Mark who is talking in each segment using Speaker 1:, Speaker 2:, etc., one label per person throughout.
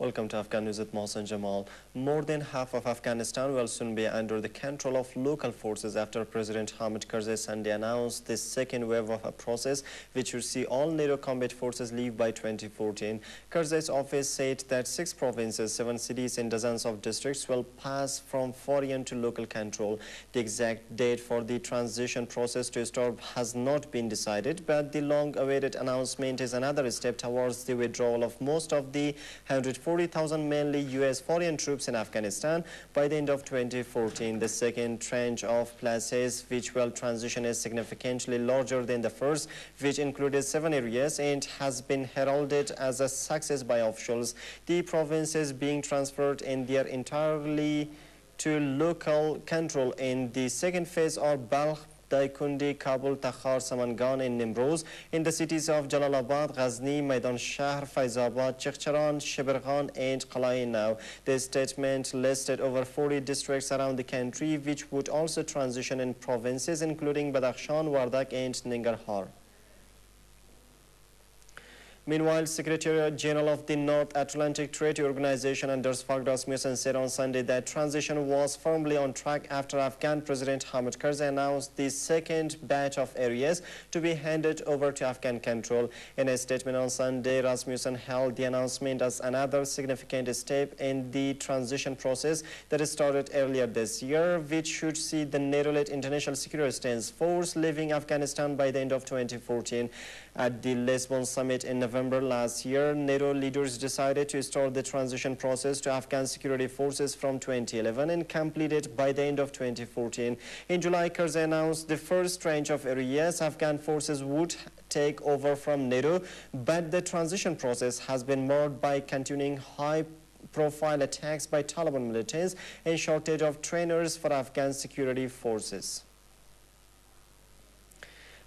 Speaker 1: Welcome to Afghan News with Mohsen Jamal. More than half of Afghanistan will soon be under the control of local forces after President Hamid Karzai Sunday announced the second wave of a process which would see all NATO combat forces leave by 2014. Karzai's office said that 6 provinces, 7 cities and dozens of districts will pass from foreign to local control. The exact date for the transition process to start has not been decided, but the long-awaited announcement is another step towards the withdrawal of most of the 140,000 mainly U.S. foreign troops in Afghanistan by the end of 2014. The second tranche of places which will transition is significantly larger than the first, which included 7 areas and has been heralded as a success by officials. The provinces being transferred in their entirely to local control in the second phase are Balkh, Daikundi, Kabul, Takhar, Samangan and Nimroz in the cities of Jalalabad, Ghazni, Maidan Shahr, Faizabad, Chikhcharan, Shiberghan and Qalai now. The statement listed over 40 districts around the country which would also transition in provinces including Badakhshan, Wardak and Nangarhar. Meanwhile, Secretary General of the North Atlantic Treaty Organization Anders Fogh Rasmussen said on Sunday that transition was firmly on track after Afghan President Hamid Karzai announced the second batch of areas to be handed over to Afghan control. In a statement on Sunday, Rasmussen hailed the announcement as another significant step in the transition process that started earlier this year, which should see the NATO-led International Security Assistance Force leaving Afghanistan by the end of 2014. At the Lisbon summit in November last year, NATO leaders decided to start the transition process to Afghan security forces from 2011 and complete it by the end of 2014. In July, Karzai announced the first tranche of areas Afghan forces would take over from NATO, but the transition process has been marred by continuing high-profile attacks by Taliban militants and shortage of trainers for Afghan security forces.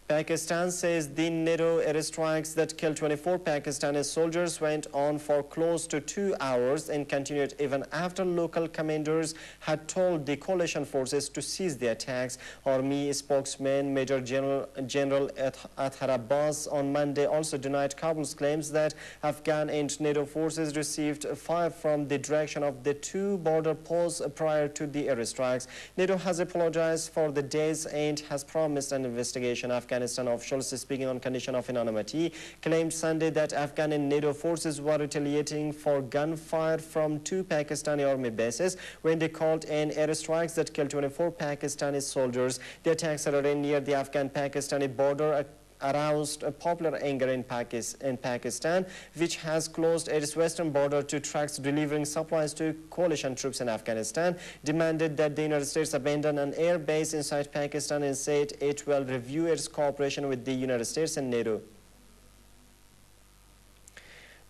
Speaker 1: Pakistan says the NATO airstrikes that killed 24 Pakistani soldiers went on for close to 2 hours and continued even after local commanders had told the coalition forces to cease the attacks. Army spokesman Major General Athar Abbas on Monday also denied Kabul's claims that Afghan and NATO forces received fire from the direction of the 2 border posts prior to the airstrikes. NATO has apologized for the days and has promised an investigation. Afghanistan officials, speaking on condition of anonymity, claimed Sunday that Afghan and NATO forces were retaliating for gunfire from 2 Pakistani army bases when they called in airstrikes that killed 24 Pakistani soldiers. The attacks occurred near the Afghan-Pakistani border aroused popular anger in Pakistan, which has closed its western border to trucks delivering supplies to coalition troops in Afghanistan, demanded that the United States abandon an air base inside Pakistan and said it will review its cooperation with the United States and NATO.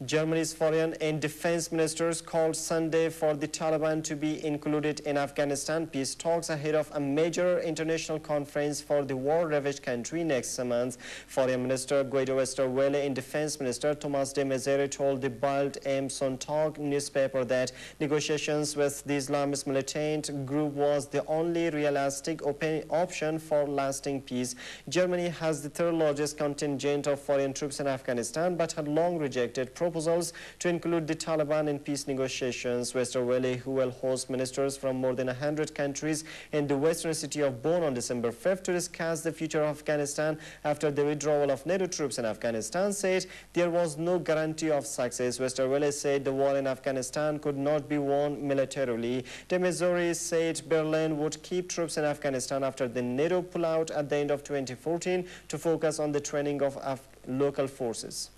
Speaker 1: Germany's foreign and defense ministers called Sunday for the Taliban to be included in Afghanistan peace talks ahead of a major international conference for the war-ravaged country next month. Foreign Minister Guido Westerwelle and Defense Minister Thomas de Maizière told the Bild am Sonntag newspaper that negotiations with the Islamist militant group was the only realistic option for lasting peace. Germany has the 3rd largest contingent of foreign troops in Afghanistan but had long rejected proposals to include the Taliban in peace negotiations. Westerwelle, who will host ministers from more than 100 countries in the western city of Bonn on December 5th to discuss the future of Afghanistan after the withdrawal of NATO troops in Afghanistan, said there was no guarantee of success. Westerwelle said the war in Afghanistan could not be won militarily. De Maizière said Berlin would keep troops in Afghanistan after the NATO pullout at the end of 2014 to focus on the training of local forces.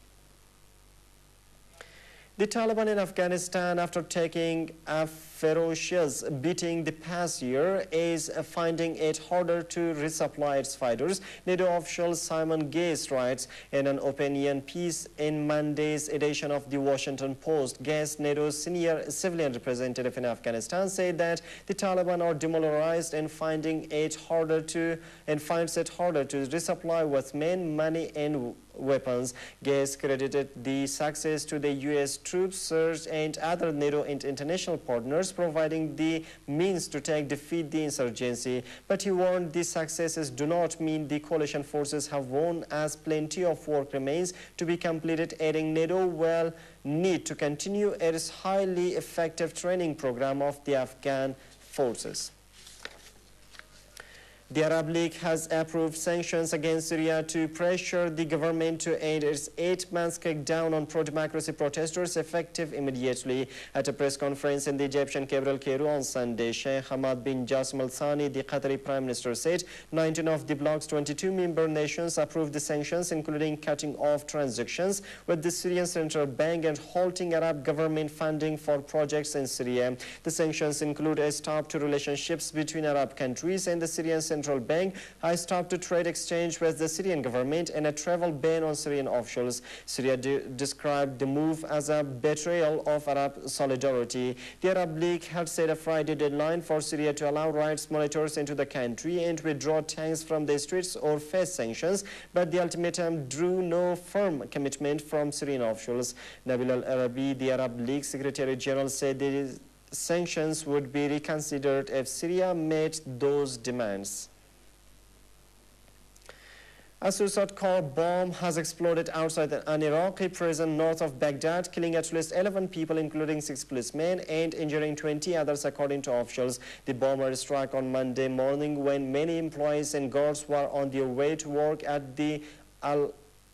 Speaker 1: The Taliban in Afghanistan, after taking a ferocious beating the past year, is finding it harder to resupply its fighters. NATO official Simon Gaze writes in an opinion piece in Monday's edition of the Washington Post. Gaze, NATO's senior civilian representative in Afghanistan, said that the Taliban are demoralized and finds it harder to resupply with men, money and weapons. Gaze credited the success to the U.S. troops surge and other NATO and international partners foreigners, providing the means to defeat the insurgency. But he warned these successes do not mean the coalition forces have won, as plenty of work remains to be completed, adding NATO will need to continue its highly effective training program of the Afghan forces. The Arab League has approved sanctions against Syria to pressure the government to end its 8-month crackdown on pro-democracy protesters effective immediately. At a press conference in the Egyptian capital Cairo on Sunday, Sheikh Hamad bin Jassim Al Thani, the Qatari Prime Minister, said 19 of the bloc's 22 member nations approved the sanctions, including cutting off transactions with the Syrian Central Bank and halting Arab government funding for projects in Syria. The sanctions include a stop to relationships between Arab countries and the Syrian Central Bank, a stop to trade exchange with the Syrian government, and a travel ban on Syrian officials. Syria described the move as a betrayal of Arab solidarity. The Arab League had set a Friday deadline for Syria to allow rights monitors into the country and withdraw tanks from the streets or face sanctions, but the ultimatum drew no firm commitment from Syrian officials. Nabil Al-Arabi, the Arab League Secretary General, said the sanctions would be reconsidered if Syria met those demands. A suicide car bomb has exploded outside an Iraqi prison north of Baghdad, killing at least 11 people, including 6 policemen, and injuring 20 others, according to officials. The bomber struck on Monday morning when many employees and guards were on their way to work at the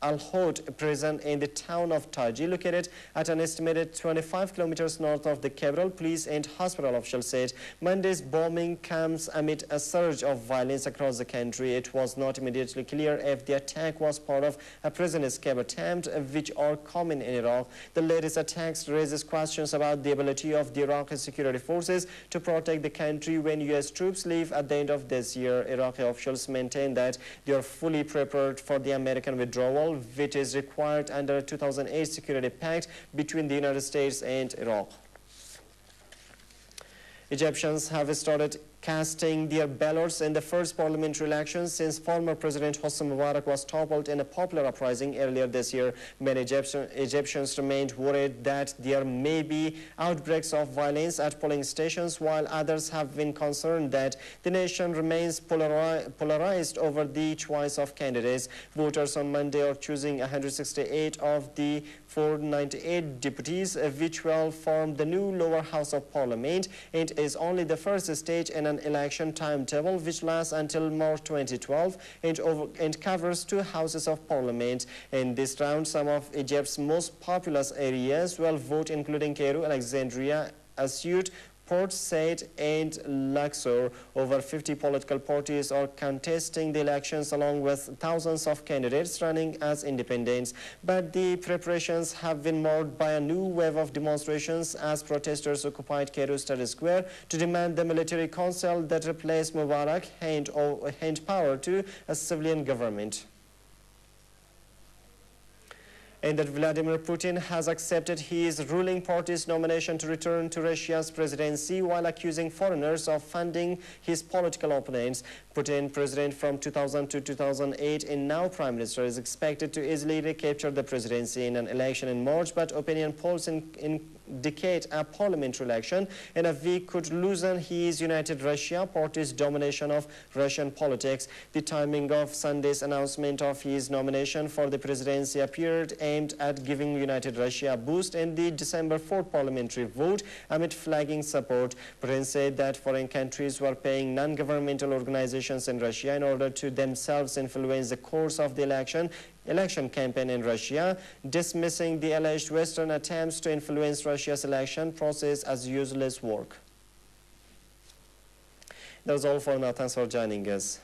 Speaker 1: Al-Hod prison in the town of Taji, located at an estimated 25 kilometers north of the capital. Police and hospital officials said Monday's bombing comes amid a surge of violence across the country. It was not immediately clear if the attack was part of a prison escape attempt, which are common in Iraq. The latest attacks raises questions about the ability of the Iraqi security forces to protect the country when U.S. troops leave at the end of this year. Iraqi officials maintain that they are fully prepared for the American withdrawal, which is required under a 2008 security pact between the United States and Iraq. Egyptians have started casting their ballots in the first parliamentary elections since former President Hosni Mubarak was toppled in a popular uprising earlier this year. Many Egyptians remained worried that there may be outbreaks of violence at polling stations, while others have been concerned that the nation remains polarized over the choice of candidates. Voters on Monday are choosing 168 of the 498 deputies, which will form the new lower house of parliament, and is only the first stage in an election timetable which lasts until March 2012 and covers 2 houses of parliament. In this round, some of Egypt's most populous areas will vote, including Cairo, Alexandria, Asyut, Port Said and Luxor. Over 50 political parties are contesting the elections, along with thousands of candidates running as independents. But the preparations have been marred by a new wave of demonstrations as protesters occupied Cairo State Square to demand the military council that replace Mubarak hand power to a civilian government. And that Vladimir Putin has accepted his ruling party's nomination to return to Russia's presidency, while accusing foreigners of funding his political opponents. Putin, president from 2000 to 2008 and now prime minister, is expected to easily recapture the presidency in an election in March, but opinion polls indicate a parliamentary election in a week could loosen his United Russia party's domination of Russian politics. The timing of Sunday's announcement of his nomination for the presidency appeared aimed at giving United Russia a boost in the December 4th parliamentary vote amid flagging support. Putin said that foreign countries were paying non-governmental organizations in Russia in order to themselves influence the course of the election campaign in Russia, dismissing the alleged Western attempts to influence Russia's election process as useless work. That was all for now. Thanks for joining us.